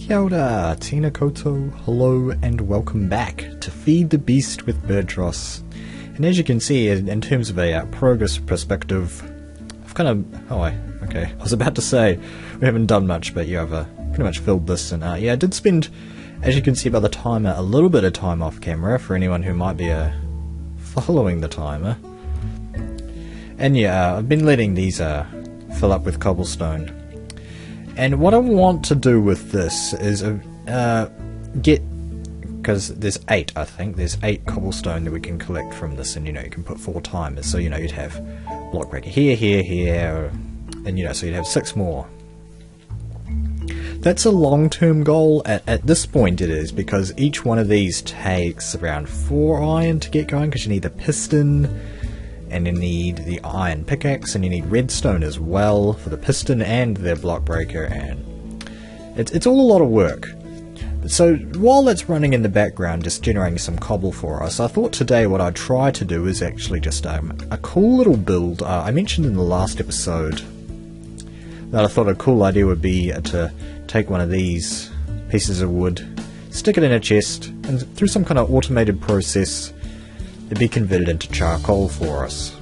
Kia ora, Tina Koto, hello and welcome back to Feed the Beast with Birdtross. And as you can see, in terms of a progress perspective, I've kind of... I was about to say, we haven't done much, but yeah, I've pretty much filled this, and yeah, I did spend, as you can see by the timer, a little bit of time off camera, for anyone who might be following the timer. And yeah, I've been letting these fill up with cobblestone. And what I want to do with this is because there's 8, I think, there's 8 cobblestone that we can collect from this, and you can put 4 timers, so you'd have block breaker here, and so you'd have 6 more. That's a long-term goal. At this point it is, because each one of these takes around 4 iron to get going, because you need the piston, and you need the iron pickaxe, and you need redstone as well for the piston and the block breaker, and it's all a lot of work. So while that's running in the background, just generating some cobble for us, I thought today what I'd try to do is actually just a cool little build. I mentioned in the last episode that I thought a cool idea would be to take one of these pieces of wood, stick it in a chest, and through some kind of automated process, it'd be converted into charcoal for us.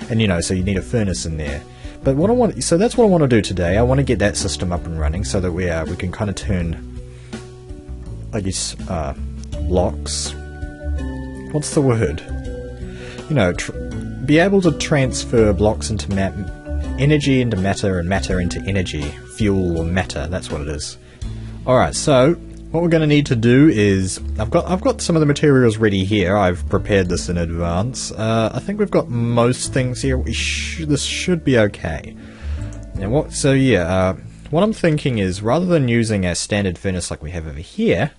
And so you need a furnace in there. But so that's what I want to do today. I want to get that system up and running so that we can kind of turn, I guess, blocks. What's the word? Be able to transfer blocks into energy into matter, and matter into energy, fuel or matter. That's what it is. All right. So what we're going to need to do is I've got some of the materials ready here. I've prepared this in advance. I think we've got most things here. This should be okay. And what I'm thinking is, rather than using a standard furnace like we have over here,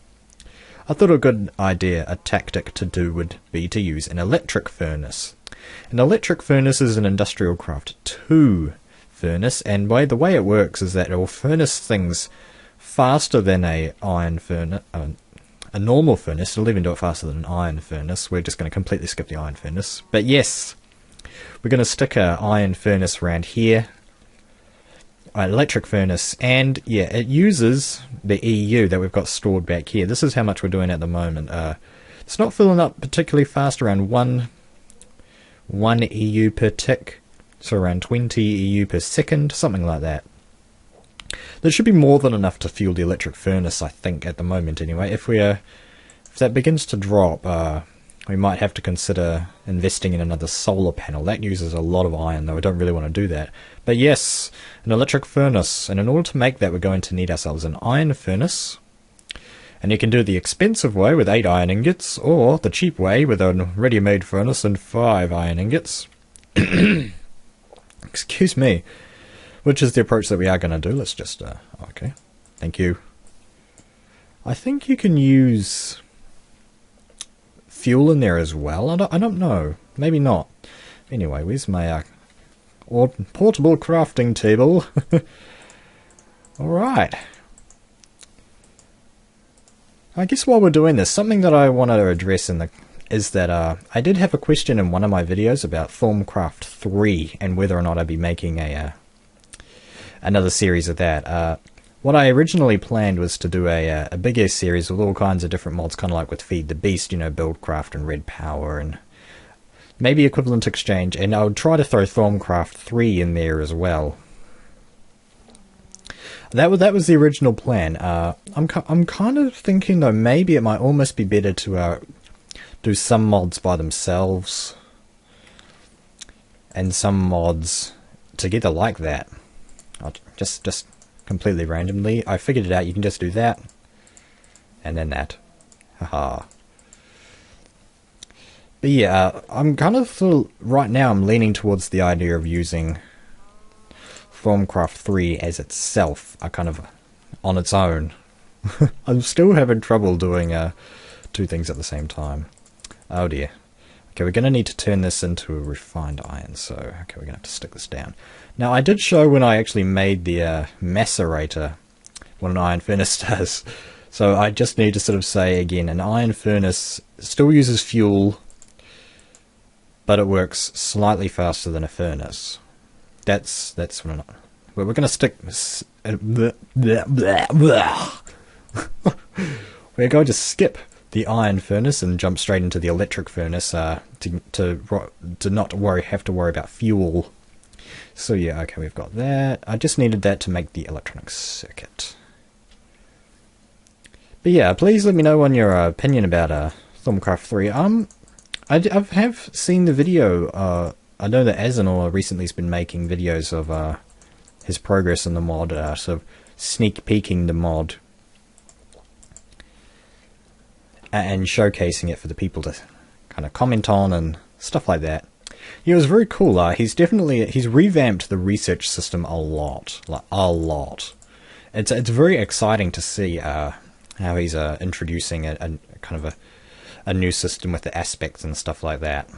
I thought a good idea, a tactic to do, would be to use an electric furnace. An electric furnace is an Industrial Craft 2 furnace, and the way it works is that it will furnace things faster than a normal furnace. It'll even do it faster than an iron furnace. We're just going to completely skip the iron furnace. But yes, we're going to stick an iron furnace around here. Electric furnace, and yeah, it uses the EU that we've got stored back here. This is how much we're doing at the moment. It's not filling up particularly fast, around 1 EU per tick, so around 20 EU per second, something like that. There should be more than enough to fuel the electric furnace, I think, at the moment anyway. If that begins to drop, we might have to consider investing in another solar panel. That uses a lot of iron, though. I don't really want to do that. But yes, an electric furnace. And in order to make that, we're going to need ourselves an iron furnace. And you can do the expensive way with 8 iron ingots, or the cheap way with a ready-made furnace and 5 iron ingots. Excuse me. Which is the approach that we are going to do. Let's just... okay. Thank you. I think you can use fuel in there as well. I don't know. Maybe not. Anyway, where's my portable crafting table? Alright. I guess while we're doing this, something that I want to address is that I did have a question in one of my videos about Thaumcraft 3 and whether or not I'd be making another series of that. What I originally planned was to do a bigger series with all kinds of different mods, kind of like with Feed the Beast, Buildcraft and Red Power, and maybe Equivalent Exchange, and I would try to throw Thaumcraft 3 in there as well. That was the original plan. I'm kind of thinking, though, maybe it might almost be better to do some mods by themselves and some mods together like that. I'll just completely randomly. I figured it out. You can just do that and then that. Haha. But yeah, I'm kind of right now I'm leaning towards the idea of using Thaumcraft 3 as itself, kind of on its own. I'm still having trouble doing 2 things at the same time. Oh dear. Okay, we're going to need to turn this into a refined iron, so okay, we're going to have to stick this down. Now, I did show when I actually made the macerator what an iron furnace does. So I just need to sort of say again, an iron furnace still uses fuel, but it works slightly faster than a furnace. That's what we're going to stick. we're going to skip the iron furnace and jump straight into the electric furnace to not have to worry about fuel. So yeah, okay, we've got that. I just needed that to make the electronic circuit. But yeah, please let me know on your opinion about Thermalcraft 3. I have seen the video. I know that Asinor recently has been making videos of his progress in the mod, sort of sneak peeking the mod and showcasing it for the people to kind of comment on and stuff like that. Yeah, it was very cool. He's revamped the research system a lot, like a lot. It's very exciting to see how he's introducing a kind of a new system with the aspects and stuff like that.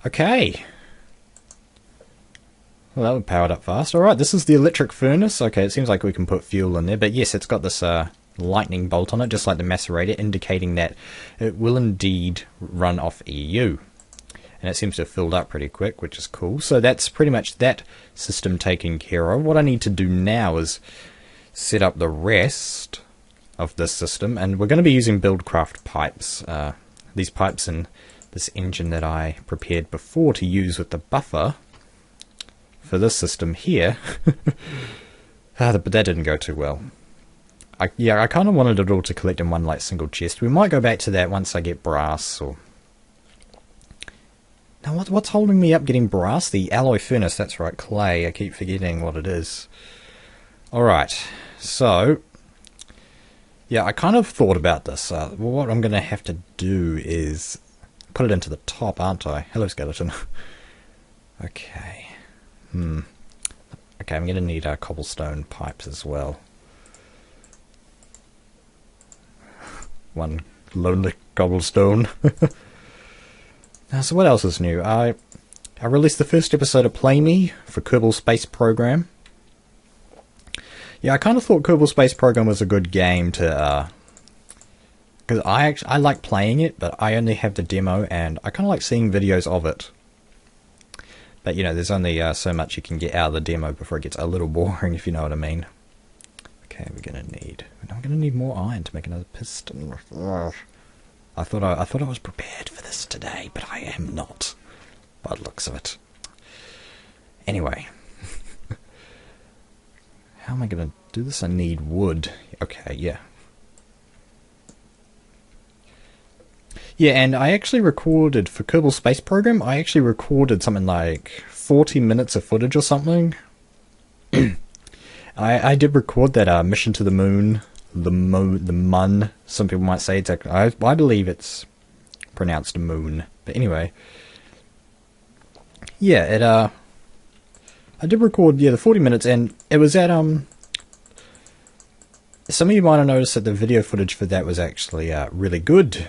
Okay. Well, that would power it up fast. Alright, this is the electric furnace. Okay, it seems like we can put fuel in there, but yes, it's got this lightning bolt on it, just like the macerator, indicating that it will indeed run off EU. And it seems to have filled up pretty quick, which is cool. So that's pretty much that system taken care of. What I need to do now is set up the rest of this system, and we're going to be using Birdtross pipes. These pipes in this engine that I prepared before to use with the buffer for this system here. But that didn't go too well. I kind of wanted it all to collect in one like single chest. We might go back to that once I get brass. Or now what's holding me up getting brass? The alloy furnace. That's right, clay. I keep forgetting what it is. Alright, so yeah, I kind of thought about this. What I'm going to have to do is put it into the top, aren't I? Hello, skeleton. Okay. Okay, I'm going to need cobblestone pipes as well. One lonely cobblestone. Now, so what else is new? I released the first episode of Play Me for Kerbal Space Program. Yeah, I kind of thought Kerbal Space Program was a good game to, because I like playing it, but I only have the demo, and I kind of like seeing videos of it. But you know, there's only so much you can get out of the demo before it gets a little boring, if you know what I mean. Okay, I'm gonna need more iron to make another piston. Ugh. I thought I was prepared for this today, but I am not, by the looks of it. Anyway. How am I going to do this? I need wood. Okay, yeah. Yeah, and I actually recorded, for Kerbal Space Program, I actually recorded something like 40 minutes of footage or something. I did record that mission to the moon, the Mun, some people might say. It's I believe it's pronounced moon. But anyway. Yeah, I did record, the 40 minutes, and it was at, some of you might have noticed that the video footage for that was actually, really good.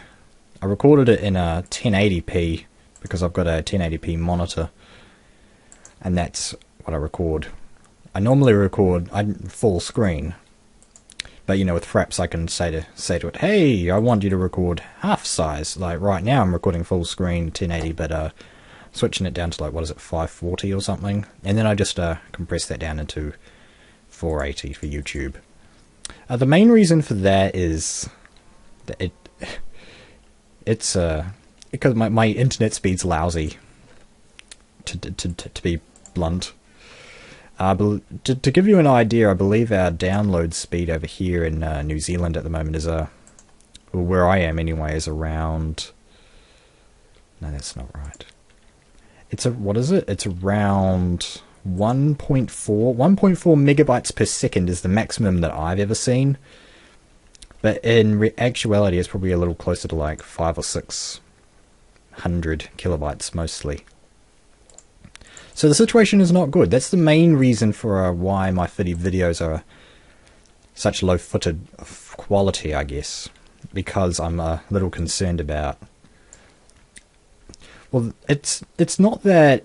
I recorded it in 1080p, because I've got a 1080p monitor, and that's what I record. I normally record full screen, but, you know, with Fraps I can say to it, hey, I want you to record half size. Like, right now I'm recording full screen, 1080, but, switching it down to, like, what is it, 540 or something, and then I just compress that down into 480 for YouTube. The main reason for that is that it's because my internet speed's lousy, to be blunt. To give you an idea, I believe our download speed over here in New Zealand at the moment is well, where I am anyway, is around, no, that's not right. It's what is it? It's around 1.4 megabytes per second is the maximum that I've ever seen. But in actuality, it's probably a little closer to like 500 or 600 kilobytes mostly. So the situation is not good. That's the main reason for why my videos are such low-footed quality, I guess. Because I'm a little concerned about. Well, it's not that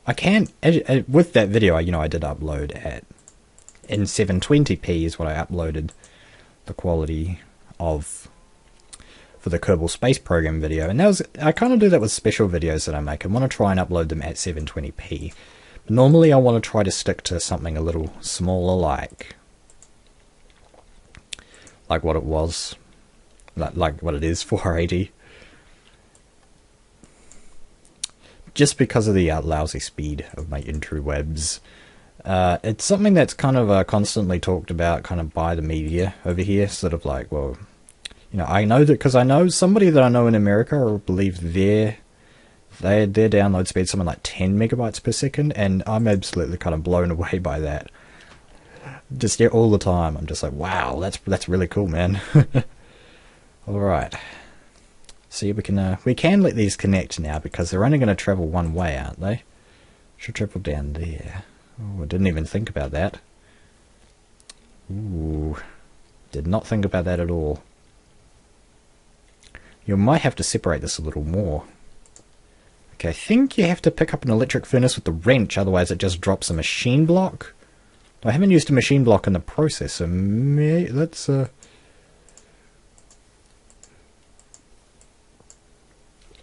I can't with that video. I did upload in 720p is what I uploaded the quality of for the Kerbal Space Program video, and I kind of do that with special videos that I make. I want to try and upload them at 720p, Normally I want to try to stick to something a little smaller, like what it was, like what it is, 480. Just because of the lousy speed of my interwebs. It's something that's kind of constantly talked about kind of by the media over here, sort of like, well, you know, I know that because I know somebody that I know in America, I believe their download speed something like 10 megabytes per second, and I'm absolutely kind of blown away by that. Just all the time, I'm just like, wow, that's really cool, man. All right, see, we can let these connect now because they're only going to travel one way, aren't they? Should travel down there. Oh, I didn't even think about that. Ooh, did not think about that at all. You might have to separate this a little more. Okay, I think you have to pick up an electric furnace with the wrench, otherwise it just drops a machine block. I haven't used a machine block in the process, so let's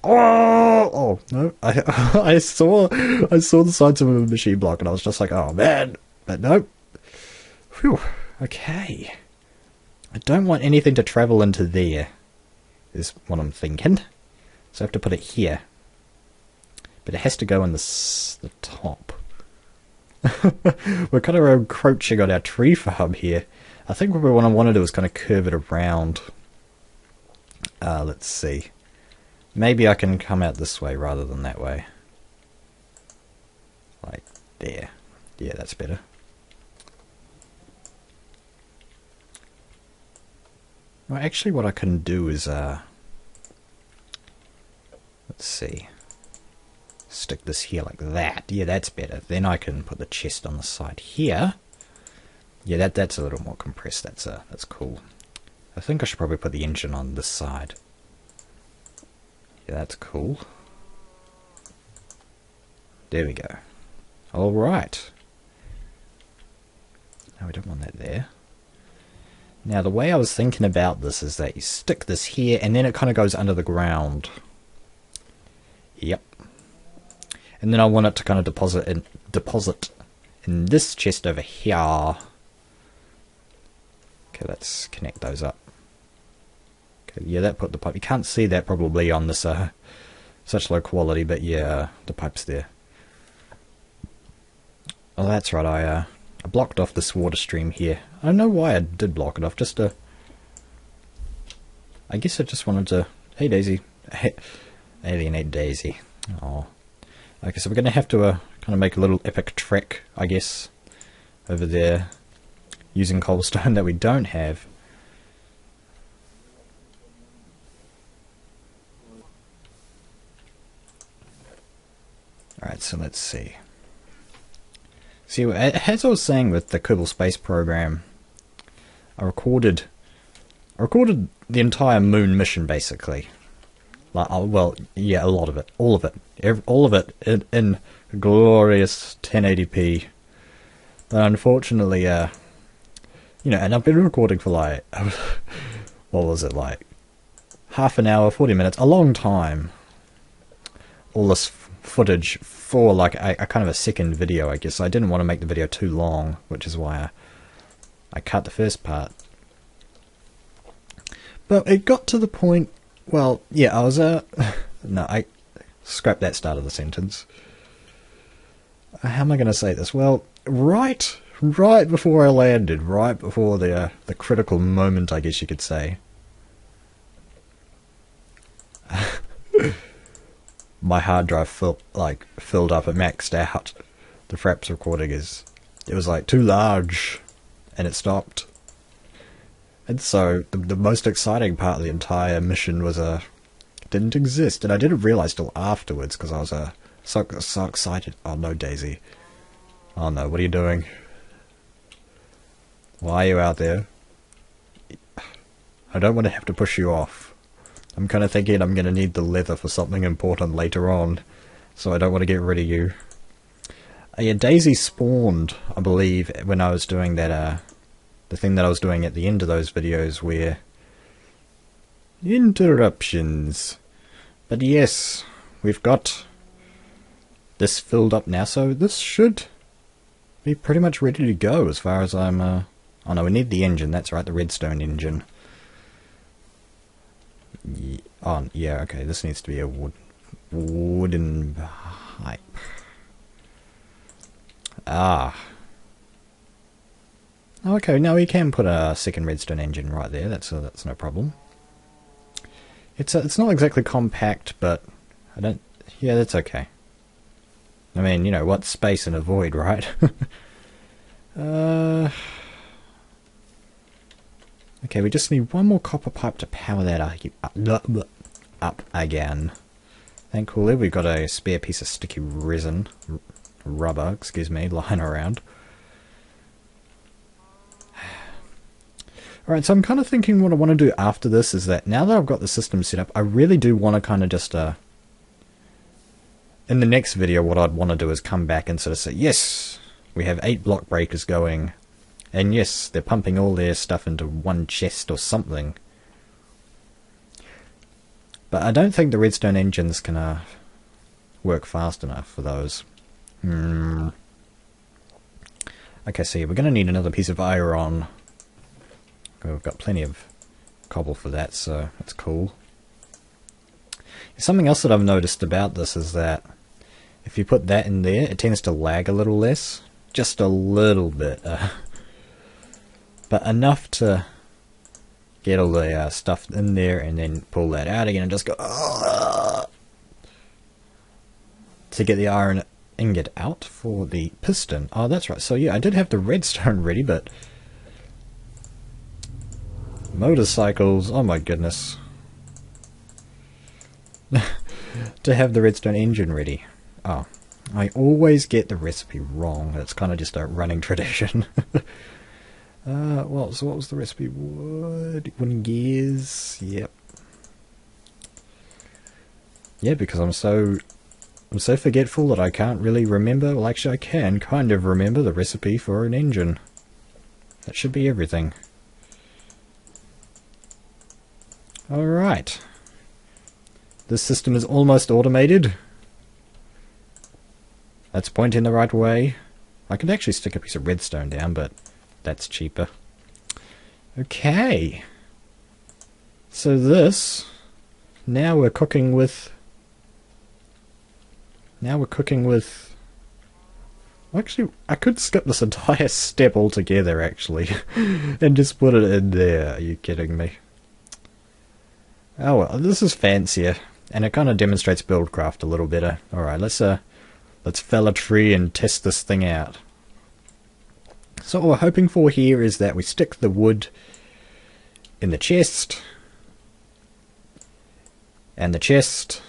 Oh no! I saw the signs of a machine block, and I was just like, oh man, but nope. Phew. Okay. I don't want anything to travel into there, is what I'm thinking. So I have to put it here, but it has to go on the top. We're kind of encroaching on our tree farm here. I think what I want to do is kind of curve it around. Let's see. Maybe I can come out this way rather than that way. Like there. Yeah, that's better. Well, actually what I can do is, let's see. Stick this here like that. Yeah, that's better. Then I can put the chest on the side here. Yeah, that's a little more compressed. That's cool. I think I should probably put the engine on this side. Yeah, that's cool. There we go. Alright. No, we don't want that there. Now, the way I was thinking about this is that you stick this here, and then it kind of goes under the ground. Yep. And then I want it to kind of deposit in this chest over here. Okay, let's connect those up. Okay, yeah, that put the pipe. You can't see that probably on this such low quality, but yeah, the pipe's there. Oh, that's right. I blocked off this water stream here. I don't know why I did block it off. Just to, I guess I just wanted to. Hey, Daisy. Alienate Daisy. Oh. Okay, so we're going to have to kind of make a little epic trek, I guess, over there, using cobblestone that we don't have. Alright, so let's see. See, as I was saying with the Kerbal Space Program, I recorded the entire moon mission, basically. Like, well, yeah, a lot of it, all of it in glorious 1080p. But unfortunately, you know, and I've been recording for like, what was it, like half an hour, 40 minutes, a long time. All this footage for like a kind of a second video, I guess. I didn't want to make the video too long, which is why I cut the first part. But it got to the point. Well, yeah, I was, no, I scrapped that start of the sentence. How am I going to say this? Well, right before I landed, right before the critical moment, I guess you could say, my hard drive filled up and maxed out. The Fraps recording it was like too large, and it stopped. And so the most exciting part of the entire mission was didn't exist, and I didn't realize till afterwards because I was so excited. Oh no, Daisy! Oh no, what are you doing? Why are you out there? I don't want to have to push you off. I'm kind of thinking I'm going to need the leather for something important later on, so I don't want to get rid of you. Yeah, Daisy spawned, I believe, when I was doing that. The thing that I was doing at the end of those videos where interruptions. But yes, we've got this filled up now, so this should be pretty much ready to go as far as I'm... oh no, we need the engine, that's right, the redstone engine. Oh, yeah, okay, this needs to be a wooden pipe. Ah. Okay, now we can put a second redstone engine right there, that's no problem. It's not exactly compact, but I don't... yeah, that's okay. I mean, you know, what's space in a void, right? Okay, we just need one more copper pipe to power that up again. Thankfully, we've got a spare piece of sticky resin, rubber, excuse me, lying around. Alright, so I'm kind of thinking what I want to do after this is that now that I've got the system set up, I really do want to kind of just, in the next video, what I'd want to do is come back and sort of say, yes, we have 8 block breakers going, and yes, they're pumping all their stuff into one chest or something. But I don't think the redstone engine's gonna work fast enough for those. Okay, so yeah, we're gonna need another piece of iron. We've got plenty of cobble for that, so that's cool. Something else that I've noticed about this is that if you put that in there, it tends to lag a little less. Just a little bit. But enough to get all the stuff in there and then pull that out again and just go... to get the iron ingot out for the piston. Oh, that's right. So yeah, I did have the redstone ready, but... motorcycles, oh my goodness. To have the redstone engine ready. Oh, I always get the recipe wrong. It's kind of just a running tradition. Well, so what was the recipe? Wooden gears, yep. Yeah, because I'm so forgetful that I can't really remember. Well, actually I can kind of remember the recipe for an engine. That should be everything. Alright. This system is almost automated. That's pointing the right way. I could actually stick a piece of redstone down, but that's cheaper. Okay. So this... now we're cooking with... actually, I could skip this entire step altogether, actually. And just put it in there. Are you kidding me? Oh well, this is fancier, and it kind of demonstrates Buildcraft a little better. Alright, let's fell a tree and test this thing out. So what we're hoping for here is that we stick the wood in the chest, and the chest,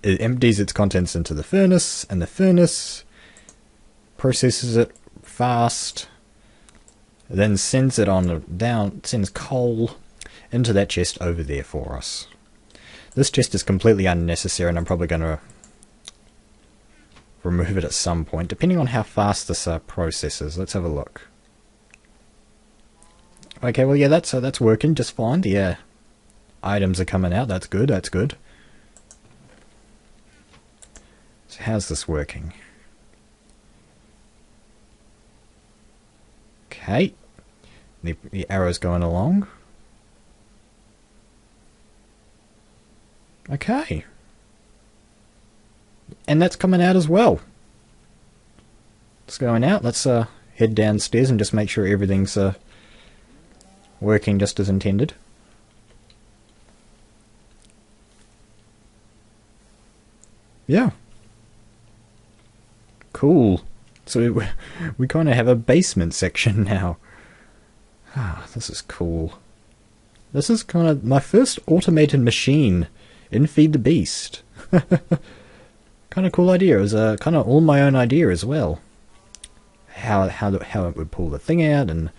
it empties its contents into the furnace, and the furnace processes it fast, then sends it on down, sends coal into that chest over there for us. This chest is completely unnecessary, and I'm probably going to remove it at some point, depending on how fast this processes. Let's have a look. Okay, well yeah, that's working just fine. The items are coming out. That's good. That's good. So how's this working? Okay, the arrow's going along. Okay. And that's coming out as well. It's going out. Let's head downstairs and just make sure everything's working just as intended. Yeah. Cool. So we kind of have a basement section now. Ah, this is cool. This is kind of my first automated machine in Feed the Beast. Kind of cool idea. It was kind of all my own idea as well. How it would pull the thing out, and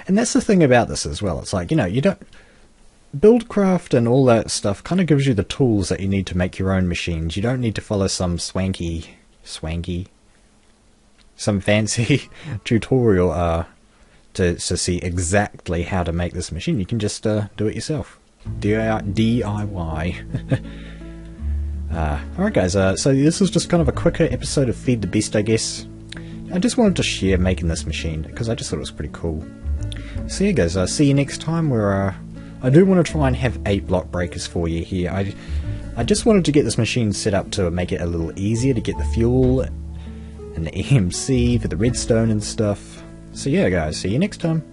that's the thing about this as well. It's like, you know, you don't... Buildcraft and all that stuff kind of gives you the tools that you need to make your own machines. You don't need to follow some some fancy tutorial to see exactly how to make this machine. You can just do it yourself. D.I.Y. Alright guys, so this was just kind of a quicker episode of Feed the Beast, I guess. I just wanted to share making this machine, because I just thought it was pretty cool. So yeah guys, see you next time, where I do want to try and have 8 block breakers for you here. I just wanted to get this machine set up to make it a little easier to get the fuel and the EMC for the redstone and stuff. So yeah guys, see you next time.